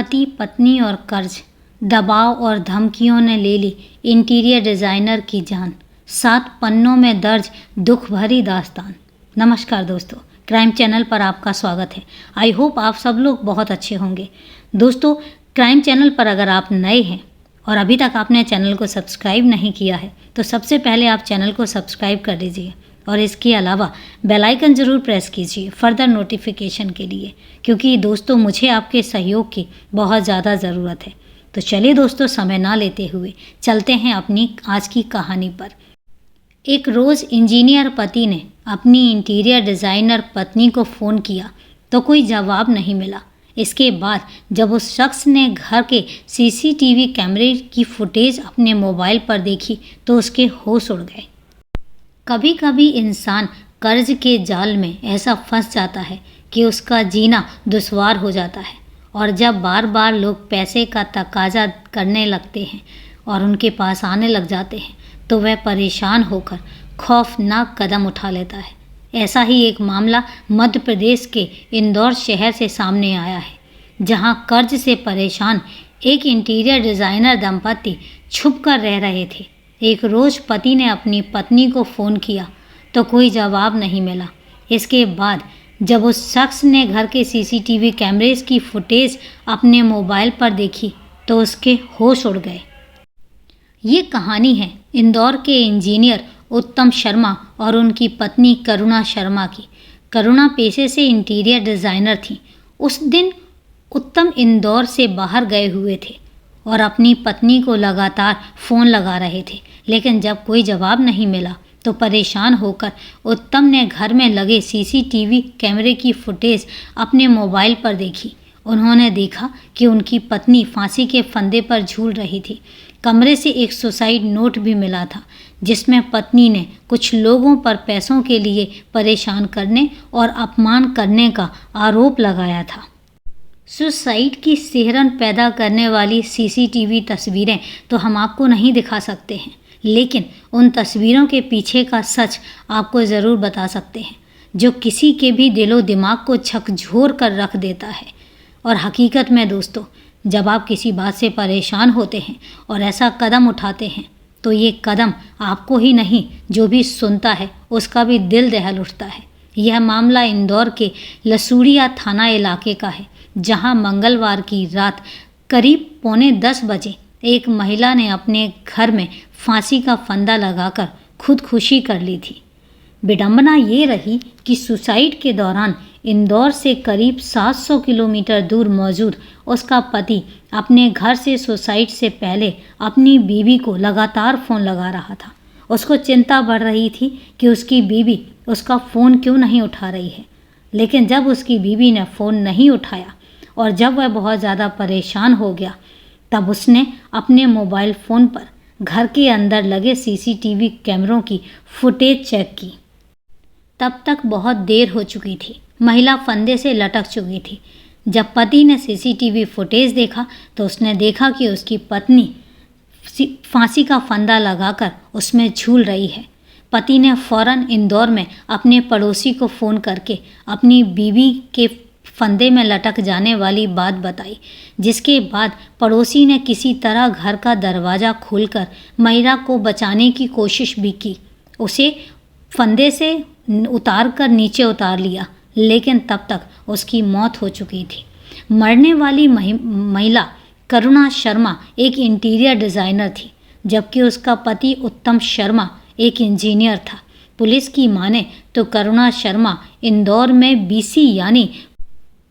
पति पत्नी और कर्ज, दबाव और धमकियों ने ले ली इंटीरियर डिज़ाइनर की जान। 7 पन्नों में दर्ज दुख भरी दास्तान। नमस्कार दोस्तों, क्राइम चैनल पर आपका स्वागत है। आई होप आप सब लोग बहुत अच्छे होंगे। दोस्तों, क्राइम चैनल पर अगर आप नए हैं और अभी तक आपने चैनल को सब्सक्राइब नहीं किया है तो सबसे पहले आप चैनल को सब्सक्राइब कर लीजिए और इसके अलावा बेल आइकन ज़रूर प्रेस कीजिए फर्दर नोटिफिकेशन के लिए, क्योंकि दोस्तों मुझे आपके सहयोग की बहुत ज़्यादा ज़रूरत है। तो चलिए दोस्तों, समय ना लेते हुए चलते हैं अपनी आज की कहानी पर। एक रोज़ इंजीनियर पति ने अपनी इंटीरियर डिज़ाइनर पत्नी को फ़ोन किया तो कोई जवाब नहीं मिला। इसके बाद जब उस शख्स ने घर के सीसीटीवी कैमरे की फुटेज अपने मोबाइल पर देखी तो उसके होश उड़ गए। कभी कभी इंसान कर्ज के जाल में ऐसा फंस जाता है कि उसका जीना दुश्वार हो जाता है, और जब बार बार लोग पैसे का तकाजा करने लगते हैं और उनके पास आने लग जाते हैं तो वह परेशान होकर खौफनाक कदम उठा लेता है। ऐसा ही एक मामला मध्य प्रदेश के इंदौर शहर से सामने आया है, जहां कर्ज से परेशान एक इंटीरियर डिज़ाइनर दंपति छुप कर रह रहे थे। एक रोज़ पति ने अपनी पत्नी को फ़ोन किया तो कोई जवाब नहीं मिला। इसके बाद जब उस शख्स ने घर के सीसीटीवी कैमरेज की फुटेज अपने मोबाइल पर देखी तो उसके होश उड़ गए। ये कहानी है इंदौर के इंजीनियर उत्तम शर्मा और उनकी पत्नी करुणा शर्मा की। करुणा पेशे से इंटीरियर डिज़ाइनर थी। उस दिन उत्तम इंदौर से बाहर गए हुए थे और अपनी पत्नी को लगातार फ़ोन लगा रहे थे, लेकिन जब कोई जवाब नहीं मिला तो परेशान होकर उत्तम ने घर में लगे सीसीटीवी कैमरे की फुटेज अपने मोबाइल पर देखी। उन्होंने देखा कि उनकी पत्नी फांसी के फंदे पर झूल रही थी। कमरे से एक सुसाइड नोट भी मिला था, जिसमें पत्नी ने कुछ लोगों पर पैसों के लिए परेशान करने और अपमान करने का आरोप लगाया था। सुसाइड की सिहरन पैदा करने वाली सीसीटीवी तस्वीरें तो हम आपको नहीं दिखा सकते हैं, लेकिन उन तस्वीरों के पीछे का सच आपको ज़रूर बता सकते हैं, जो किसी के भी दिलो दिमाग को झकझोर कर रख देता है। और हकीकत में दोस्तों, जब आप किसी बात से परेशान होते हैं और ऐसा कदम उठाते हैं तो ये कदम आपको ही नहीं, जो भी सुनता है उसका भी दिल दहल उठता है। यह मामला इंदौर के लसूड़िया थाना इलाके का है, जहां मंगलवार की रात करीब 9:45 बजे एक महिला ने अपने घर में फांसी का फंदा लगाकर खुदकुशी कर ली थी। विडंबना ये रही कि सुसाइड के दौरान इंदौर से करीब 700 किलोमीटर दूर मौजूद उसका पति अपने घर से सुसाइड से पहले अपनी बीवी को लगातार फ़ोन लगा रहा था। उसको चिंता बढ़ रही थी कि उसकी बीवी उसका फ़ोन क्यों नहीं उठा रही है, लेकिन जब उसकी बीवी ने फ़ोन नहीं उठाया और जब वह बहुत ज़्यादा परेशान हो गया तब उसने अपने मोबाइल फ़ोन पर घर के अंदर लगे सीसीटीवी कैमरों की फुटेज चेक की। तब तक बहुत देर हो चुकी थी। महिला फंदे से लटक चुकी थी। जब पति ने सीसीटीवी फुटेज देखा तो उसने देखा कि उसकी पत्नी फांसी का फंदा लगाकर उसमें झूल रही है। पति ने फौरन इंदौर में अपने पड़ोसी को फ़ोन करके अपनी बीवी के फंदे में लटक जाने वाली बात बताई, जिसके बाद पड़ोसी ने किसी तरह घर का दरवाज़ा खोलकर महिला को बचाने की कोशिश भी की। उसे फंदे से उतार कर नीचे उतार लिया, लेकिन तब तक उसकी मौत हो चुकी थी। मरने वाली महिला करुणा शर्मा एक इंटीरियर डिज़ाइनर थी, जबकि उसका पति उत्तम शर्मा एक इंजीनियर था। पुलिस की माने तो करुणा शर्मा इंदौर में बीसी यानी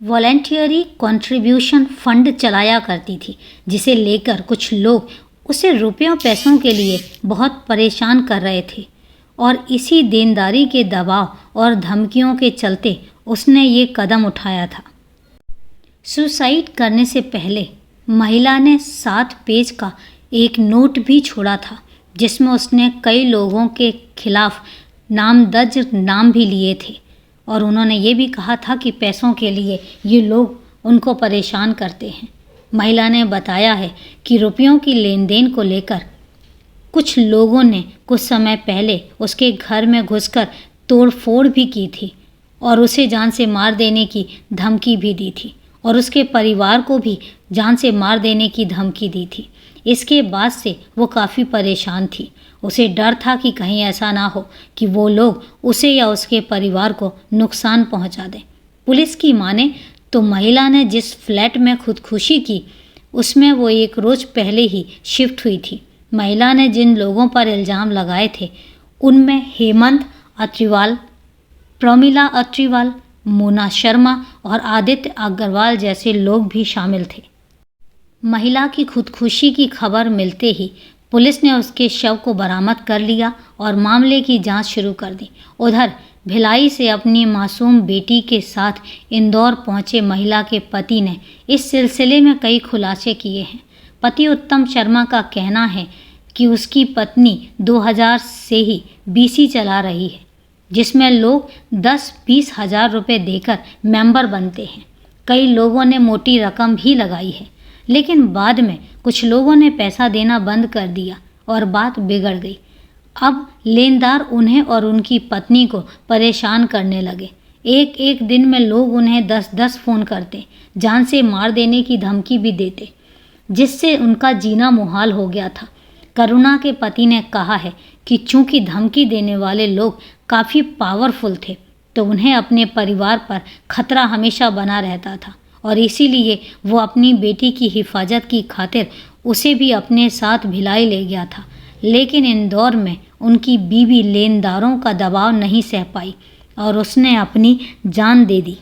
वॉलंटियरी कंट्रीब्यूशन फंड चलाया करती थी, जिसे लेकर कुछ लोग उसे रुपयों पैसों के लिए बहुत परेशान कर रहे थे, और इसी देनदारी के दबाव और धमकियों के चलते उसने ये कदम उठाया था। सुसाइड करने से पहले महिला ने 7 पेज का एक नोट भी छोड़ा था, जिसमें उसने कई लोगों के खिलाफ नामदर्ज नाम भी लिए थे, और उन्होंने ये भी कहा था कि पैसों के लिए ये लोग उनको परेशान करते हैं। महिला ने बताया है कि रुपयों की लेन देन को लेकर कुछ लोगों ने कुछ समय पहले उसके घर में घुसकर तोड़फोड़ भी की थी और उसे जान से मार देने की धमकी भी दी थी। और उसके परिवार को भी जान से मार देने की धमकी दी थी। इसके बाद से वो काफ़ी परेशान थी। उसे डर था कि कहीं ऐसा ना हो कि वो लोग उसे या उसके परिवार को नुकसान पहुंचा दें। पुलिस की माने तो महिला ने जिस फ्लैट में खुदकुशी की उसमें वो एक रोज़ पहले ही शिफ्ट हुई थी। महिला ने जिन लोगों पर इल्ज़ाम लगाए थे उनमें हेमंत अत्रिवाल, प्रमिला अत्रिवाल, मोना शर्मा और आदित्य अग्रवाल जैसे लोग भी शामिल थे। महिला की खुदकुशी की खबर मिलते ही पुलिस ने उसके शव को बरामद कर लिया और मामले की जांच शुरू कर दी। उधर भिलाई से अपनी मासूम बेटी के साथ इंदौर पहुंचे महिला के पति ने इस सिलसिले में कई खुलासे किए हैं। पति उत्तम शर्मा का कहना है कि उसकी पत्नी 2000 से ही बीसी चला रही है, जिसमें लोग 10-20 हज़ार रुपये देकर मेंबर बनते हैं। कई लोगों ने मोटी रकम भी लगाई है, लेकिन बाद में कुछ लोगों ने पैसा देना बंद कर दिया और बात बिगड़ गई। अब लेनदार उन्हें और उनकी पत्नी को परेशान करने लगे। एक दिन में लोग उन्हें 10-10 फ़ोन करते, जान से मार देने की धमकी भी देते, जिससे उनका जीना मुहाल हो गया था। करुणा के पति ने कहा है कि चूंकि धमकी देने वाले लोग काफ़ी पावरफुल थे तो उन्हें अपने परिवार पर खतरा हमेशा बना रहता था और इसीलिए वो अपनी बेटी की हिफाजत की खातिर उसे भी अपने साथ भिलाई ले गया था। लेकिन इंदौर में उनकी बीवी लेनदारों का दबाव नहीं सह पाई और उसने अपनी जान दे दी।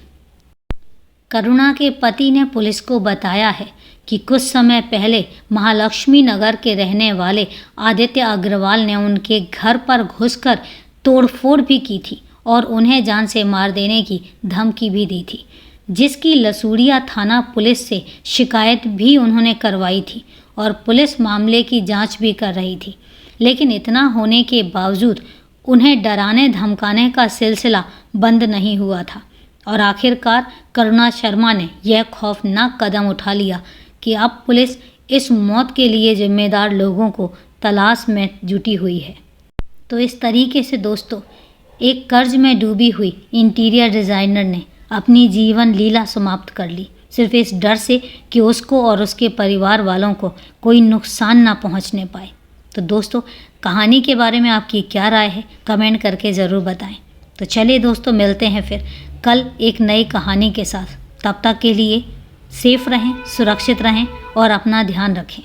करुणा के पति ने पुलिस को बताया है कि कुछ समय पहले महालक्ष्मी नगर के रहने वाले आदित्य अग्रवाल ने उनके घर पर घुसकर तोड़फोड़ भी की थी और उन्हें जान से मार देने की धमकी भी दी थी, जिसकी लसूड़िया थाना पुलिस से शिकायत भी उन्होंने करवाई थी और पुलिस मामले की जांच भी कर रही थी। लेकिन इतना होने के बावजूद उन्हें डराने धमकाने का सिलसिला बंद नहीं हुआ था और आखिरकार करुणा शर्मा ने यह खौफनाक कदम उठा लिया कि अब पुलिस इस मौत के लिए जिम्मेदार लोगों को तलाश में जुटी हुई है। तो इस तरीके से दोस्तों, एक कर्ज में डूबी हुई इंटीरियर डिज़ाइनर ने अपनी जीवन लीला समाप्त कर ली, सिर्फ इस डर से कि उसको और उसके परिवार वालों को कोई नुकसान ना पहुंचने पाए। तो दोस्तों, कहानी के बारे में आपकी क्या राय है, कमेंट करके ज़रूर बताएं। तो चलिए दोस्तों, मिलते हैं फिर कल एक नई कहानी के साथ। तब तक के लिए सेफ रहें, सुरक्षित रहें और अपना ध्यान रखें।